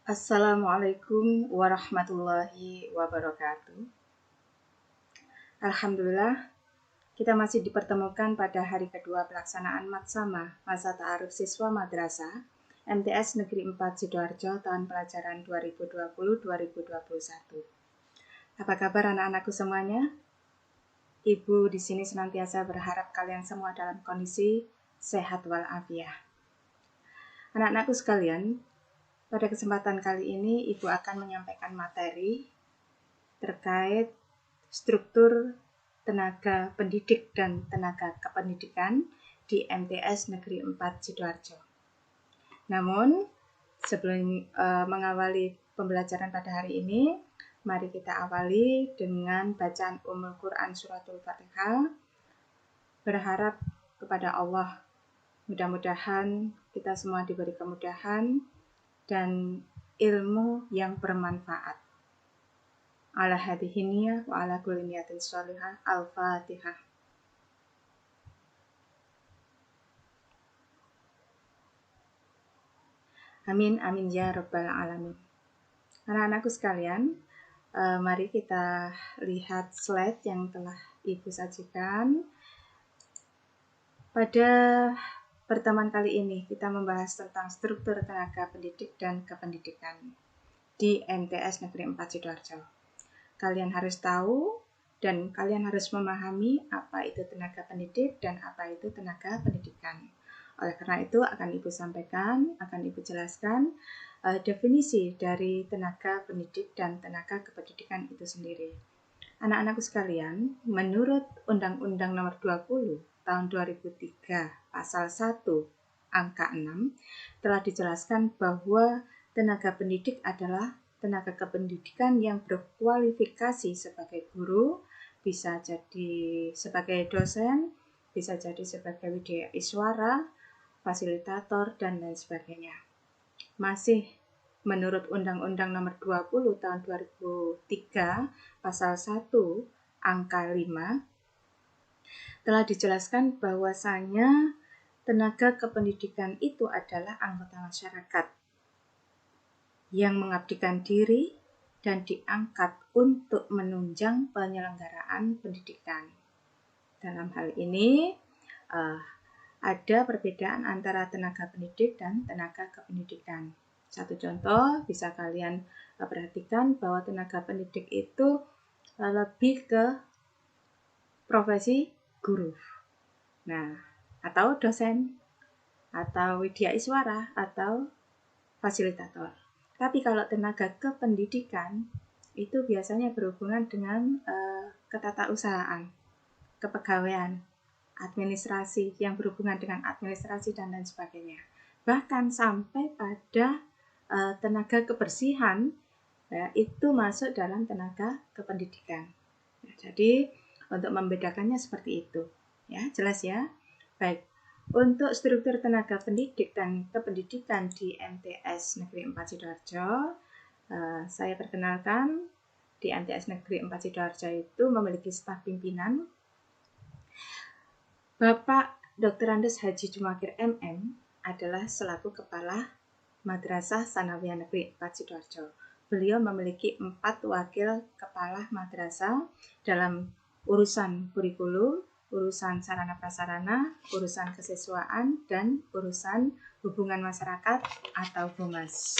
Assalamualaikum warahmatullahi wabarakatuh. Alhamdulillah, kita masih dipertemukan pada hari kedua pelaksanaan Matsama Masa Ta'aruf Siswa Madrasah MTS Negeri 4 Sidoarjo tahun pelajaran 2020-2021. Apa kabar anak-anakku semuanya? Ibu di sini senantiasa berharap kalian semua dalam kondisi sehat walafiat. Anak-anakku sekalian, pada kesempatan kali ini, Ibu akan menyampaikan materi terkait struktur tenaga pendidik dan tenaga kependidikan di MTS Negeri 4 Sidoarjo. Namun, sebelum mengawali pembelajaran pada hari ini, mari kita awali dengan bacaan Ummul Quran Suratul Fatihah. Berharap kepada Allah, mudah-mudahan kita semua diberi kemudahan dan ilmu yang bermanfaat. Ala hadhihi niyah wa ala kulli niyatin sholihah. Al-Fatihah. Amin amin ya rabbal alamin. Anak-anakku sekalian, mari kita lihat slide yang telah Ibu sajikan. Pada pertemuan kali ini kita membahas tentang struktur tenaga pendidik dan kependidikan di MTS Negeri 4 Sidoarjo. Kalian harus tahu dan kalian harus memahami apa itu tenaga pendidik dan apa itu tenaga pendidikan. Oleh karena itu akan Ibu sampaikan, akan Ibu jelaskan definisi dari tenaga pendidik dan tenaga kependidikan itu sendiri. Anak-anakku sekalian, menurut Undang-Undang Nomor 20 Tahun 2003 Pasal 1 Angka 6 telah dijelaskan bahwa tenaga pendidik adalah tenaga kependidikan yang berkualifikasi sebagai guru, bisa jadi sebagai dosen, bisa jadi sebagai widya iswara, fasilitator, dan lain sebagainya. Masih menurut Undang-Undang Nomor 20 Tahun 2003 Pasal 1 Angka 5 telah dijelaskan bahwasanya tenaga kependidikan itu adalah anggota masyarakat yang mengabdikan diri dan diangkat untuk menunjang penyelenggaraan pendidikan. Dalam hal ini ada perbedaan antara tenaga pendidik dan tenaga kependidikan. Satu contoh bisa kalian perhatikan bahwa tenaga pendidik itu lebih ke profesi guru. Nah, atau dosen, atau widya iswara, atau fasilitator. Tapi kalau tenaga kependidikan itu biasanya berhubungan dengan ketatausahaan, kepegawaian, administrasi yang berhubungan dengan administrasi dan lain sebagainya. Bahkan sampai pada tenaga kebersihan itu masuk dalam tenaga kependidikan. Jadi untuk membedakannya seperti itu, ya jelas ya. Baik, untuk struktur tenaga pendidik dan kependidikan di MTS Negeri 4 Sidoarjo, saya perkenalkan di MTS Negeri 4 Sidoarjo itu memiliki staf pimpinan Bapak Dr. Andes Haji Jumakir MM adalah selaku Kepala Madrasah Sanawiyah Negeri 4 Sidoarjo. Beliau memiliki 4 wakil kepala madrasah dalam urusan kurikulum, urusan sarana prasarana, urusan kesiswaan, dan urusan hubungan masyarakat atau humas.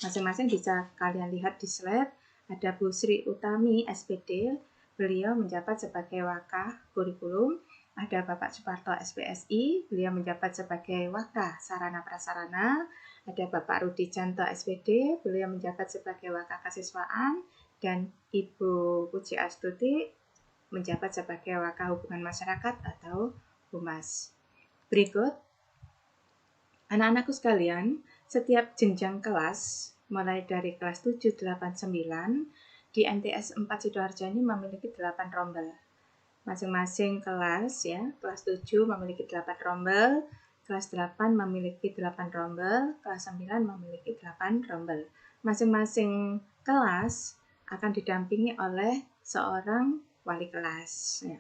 Masing-masing bisa kalian lihat di slide. Ada Bu Sri Utami SPD, beliau menjabat sebagai wakah kurikulum. Ada Bapak Suparto SPSI, beliau menjabat sebagai wakah sarana prasarana. Ada Bapak Rudi Janto SPD, beliau menjabat sebagai wakah kesiswaan. Dan Ibu Puji Astuti menjabat sebagai wakah hubungan masyarakat atau humas. Berikut, anak-anakku sekalian, setiap jenjang kelas, mulai dari kelas 7, 8, 9, di MTS 4 Sidoarjo ini memiliki 8 rombel. Masing-masing kelas ya, kelas 7 memiliki 8 rombel, kelas 8 memiliki 8 rombel, kelas 9 memiliki 8 rombel. Masing-masing kelas akan didampingi oleh seorang wali kelas. Ya.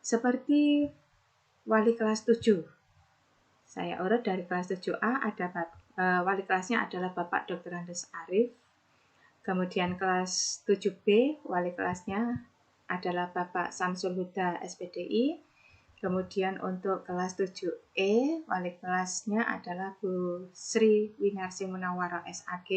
Seperti wali kelas 7. Saya urut dari kelas 7A ada Wali kelasnya adalah Bapak Dr. Andes Arif. Kemudian kelas 7B, wali kelasnya adalah Bapak Samsul Huda SPDI. Kemudian untuk kelas 7E, wali kelasnya adalah Bu Sri Winarsi Munawwaro SAG.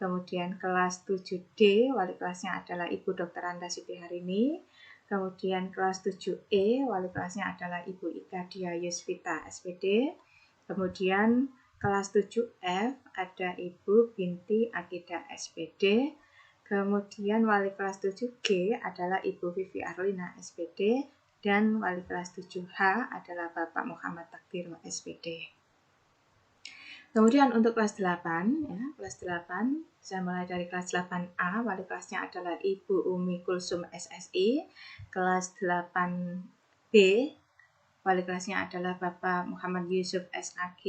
Kemudian kelas 7D, wali kelasnya adalah Ibu Dr. Anda Siti Harini. Kemudian kelas 7E, wali kelasnya adalah Ibu Ika Dia Yusvita SPD. Kemudian kelas 7F ada Ibu Binti Akidah SPD. Kemudian wali kelas 7G adalah Ibu Vivi Arlina SPD. Dan wali kelas 7H adalah Bapak Muhammad Takdir SPD. Kemudian untuk kelas 8, ya, kelas 8, saya mulai dari kelas 8A, wali kelasnya adalah Ibu Umi Kulsum SSI. Kelas 8B, wali kelasnya adalah Bapak Muhammad Yusuf SAG.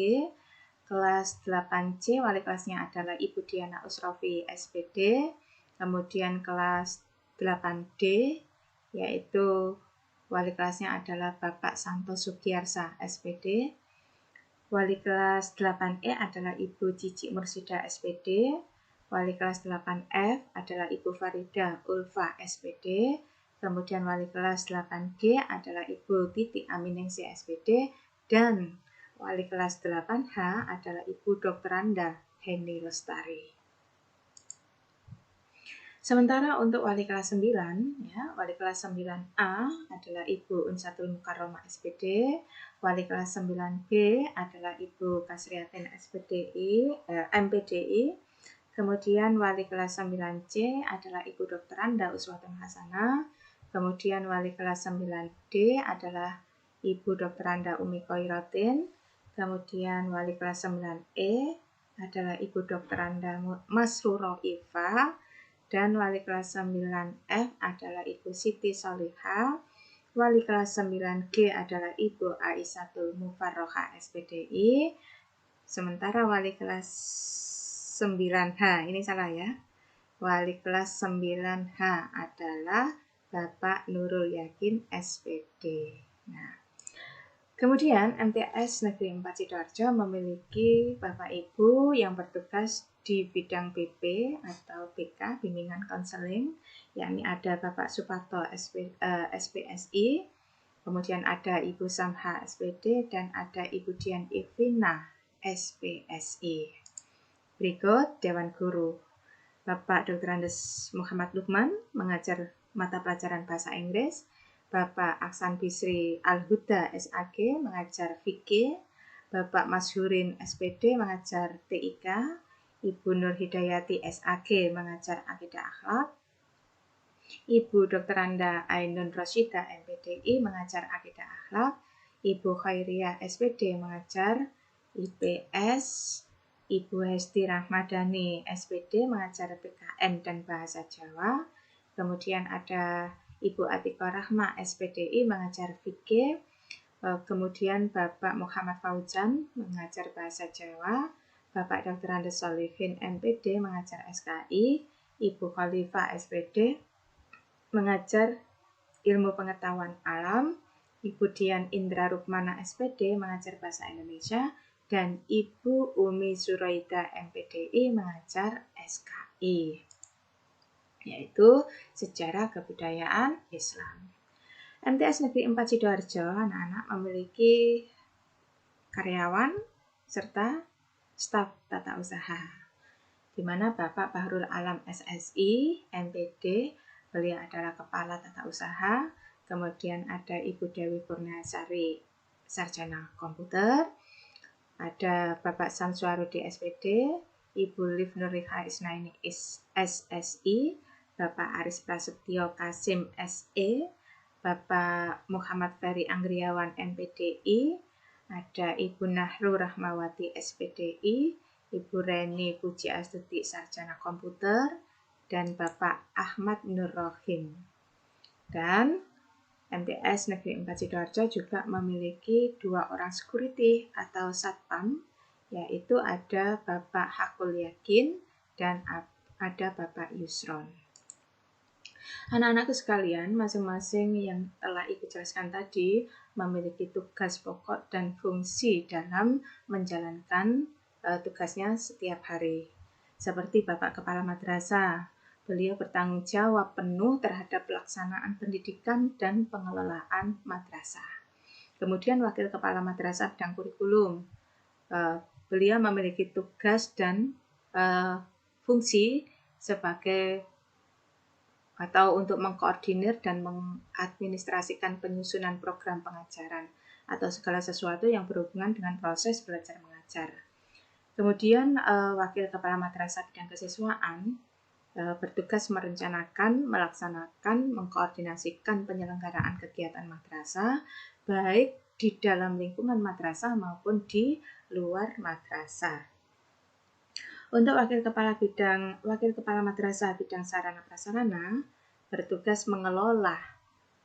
Kelas 8C, wali kelasnya adalah Ibu Diana Usrofi SPD. Kemudian kelas 8D, yaitu wali kelasnya adalah Bapak Santo Sugiyarsa SPD. Wali kelas 8E adalah Ibu Cici Mursida SPD. Wali kelas 8F adalah Ibu Farida Ulfa SPD. Kemudian wali kelas 8G adalah Ibu Titi Aminingsi SPD. Dan wali kelas 8H adalah Ibu Dr. Anda Heni Lestari. Sementara untuk wali kelas 9, ya, wali kelas 9A adalah Ibu Unsatul Mukarromah SPD. Wali kelas 9B adalah Ibu Kasriatin MPDI. Kemudian wali kelas 9C adalah Ibu Dr. Anda Uswatun Hasanah. Kemudian wali kelas 9D adalah Ibu Dr. Anda Umi Koirotin. Kemudian wali kelas 9E adalah Ibu Dr. Anda Masruro Iva. Dan wali kelas 9F adalah Ibu Siti Soliha. Wali kelas 9G adalah Ibu Aisyah Mufarroha SPDI. Sementara wali kelas 9H, ini salah ya. Wali kelas 9H adalah Bapak Nurul Yakin SPD. Nah, kemudian MTS Negeri 4 Sidoarjo memiliki Bapak Ibu yang bertugas di bidang BP atau BK, Bimbingan Konseling, yakni ada Bapak Suparto SPSI, kemudian ada Ibu Samha SPD, dan ada Ibu Dian Ivina SPSI. Berikut Dewan Guru. Bapak Dr. Andes Muhammad Lukman mengajar mata pelajaran Bahasa Inggris. Bapak Aksan Bisri Al-Huda SAG mengajar fikih. Bapak Masyurin SPD mengajar TIK. Ibu Nur Hidayati SAG mengajar akidah akhlak. Ibu Dr. Anda Ainun Rosyida MPDI mengajar akidah akhlak. Ibu Khairiyah SPD mengajar IPS. Ibu Hesti Rahmadani SPD mengajar PKN dan Bahasa Jawa. Kemudian ada Ibu Atiko Rahma SPDI mengajar fikih. Kemudian Bapak Muhammad Fauzan mengajar Bahasa Jawa. Bapak Dr. Andes Solihin MPD mengajar SKI. Ibu Khalifah SPD mengajar Ilmu Pengetahuan Alam. Ibu Dian Indra Rukmana SPD mengajar Bahasa Indonesia. Dan Ibu Umi Suraida MPDI mengajar SKI, yaitu Sejarah Kebudayaan Islam. MTS Negeri 4 Sidoarjo anak-anak memiliki karyawan serta staf tata usaha, di mana Bapak Bahrul Alam SSI MPD, beliau adalah Kepala Tata Usaha. Kemudian ada Ibu Dewi Purnasari, Sarjana Komputer. Ada Bapak Samsuarudi SPD, Ibu Liv Nuriha Isnaini SSI, Bapak Aris Prasetyo Kasim SE, Bapak Muhammad Ferry Anggriawan MPDI, ada Ibu Nahru Rahmawati SPDI, Ibu Reni Puji Astuti Sarjana Komputer, dan Bapak Ahmad Nur Rohim. Dan MTS Negeri 4 Sidoarjo juga memiliki 2 orang security atau satpam, yaitu ada Bapak Hakul Yakin dan ada Bapak Yusron. Anak-anakku sekalian, masing-masing yang telah Ibu jelaskan tadi memiliki tugas pokok dan fungsi dalam menjalankan tugasnya setiap hari. Seperti Bapak Kepala Madrasah, beliau bertanggung jawab penuh terhadap pelaksanaan pendidikan dan pengelolaan madrasah. Kemudian Wakil Kepala Madrasah bidang kurikulum, beliau memiliki tugas dan fungsi sebagai atau untuk mengkoordinir dan mengadministrasikan penyusunan program pengajaran atau segala sesuatu yang berhubungan dengan proses belajar mengajar. Kemudian Wakil Kepala Madrasah bidang kesiswaan bertugas merencanakan, melaksanakan, mengkoordinasikan penyelenggaraan kegiatan madrasah baik di dalam lingkungan madrasah maupun di luar madrasah. Untuk Wakil Kepala Madrasah bidang sarana prasarana bertugas mengelola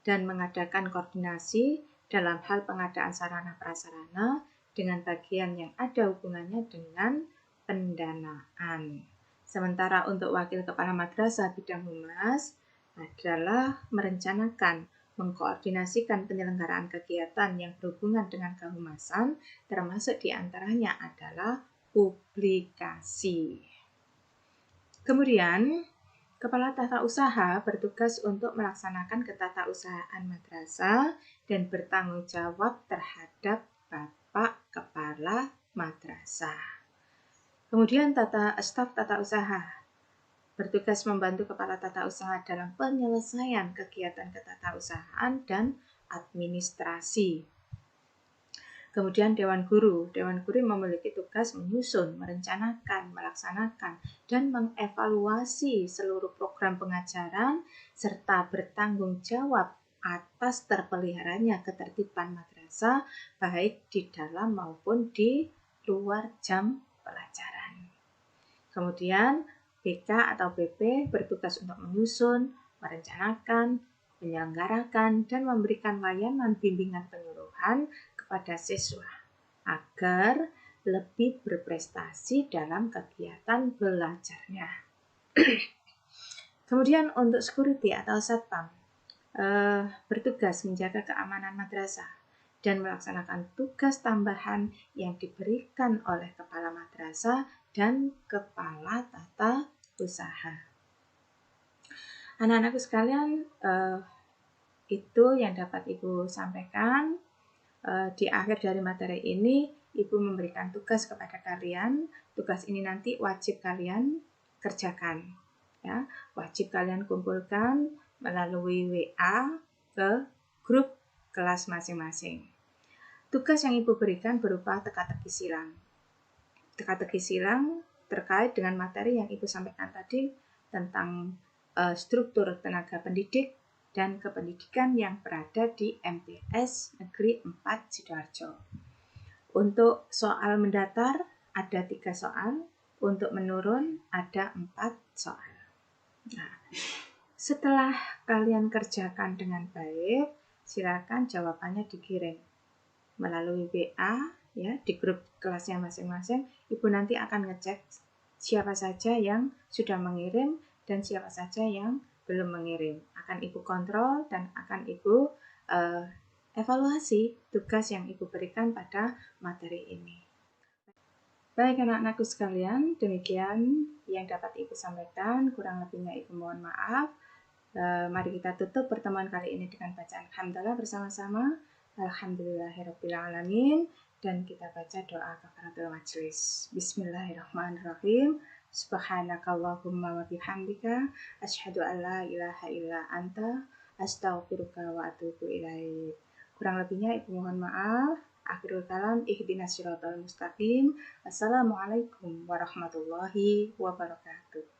dan mengadakan koordinasi dalam hal pengadaan sarana prasarana dengan bagian yang ada hubungannya dengan pendanaan. Sementara untuk Wakil Kepala Madrasah bidang humas adalah merencanakan, mengkoordinasikan penyelenggaraan kegiatan yang berhubungan dengan kehumasan, termasuk diantaranya adalah publikasi. Kemudian, Kepala Tata Usaha bertugas untuk melaksanakan ketatausahaan madrasah dan bertanggung jawab terhadap Bapak Kepala Madrasah. Kemudian staf tata usaha bertugas membantu Kepala Tata Usaha dalam penyelesaian kegiatan ketatausahaan dan administrasi. Kemudian Dewan Guru memiliki tugas menyusun, merencanakan, melaksanakan, dan mengevaluasi seluruh program pengajaran serta bertanggung jawab atas terpeliharanya ketertiban madrasah baik di dalam maupun di luar jam pelajaran. Kemudian BK atau BP bertugas untuk menyusun, merencanakan, menyelenggarakan, dan memberikan layanan bimbingan penyuluhan kepada siswa agar lebih berprestasi dalam kegiatan belajarnya. Kemudian untuk security atau satpam bertugas menjaga keamanan madrasah dan melaksanakan tugas tambahan yang diberikan oleh kepala madrasah dan kepala tata usaha. Anak-anakku sekalian, itu yang dapat Ibu sampaikan. Di akhir dari materi ini, Ibu memberikan tugas kepada kalian. Tugas ini nanti wajib kalian kerjakan. Ya, wajib kalian kumpulkan melalui WA ke grup kelas masing-masing. Tugas yang Ibu berikan berupa teka-teki silang. Teka-teki silang terkait dengan materi yang Ibu sampaikan tadi tentang struktur tenaga pendidik dan kependidikan yang berada di MTS Negeri 4 Sidoarjo. Untuk soal mendatar ada 3 soal, untuk menurun ada 4 soal. Nah, setelah kalian kerjakan dengan baik, silakan jawabannya dikirim melalui WA ya di grup kelasnya masing-masing. Ibu nanti akan ngecek siapa saja yang sudah mengirim dan siapa saja yang belum mengirim. Akan Ibu kontrol dan akan Ibu evaluasi tugas yang Ibu berikan pada materi ini. Baik anak-anakku sekalian, demikian yang dapat Ibu sampaikan. Kurang lebihnya Ibu mohon maaf. Mari kita tutup pertemuan kali ini dengan bacaan hamdalah bersama-sama. Alhamdulillahirrabbilalamin. Dan kita baca doa kafaratul majelis. Bismillahirrahmanirrahim. Subhanakallahumma wa bihamdika asyhadu an la ilaha illa anta astaghfiruka wa atubu ilaik. Kurang lebihnya Ibu mohon maaf. Akhirul kalam, ihdinas siratal mustaqim. Assalamualaikum warahmatullahi wabarakatuh.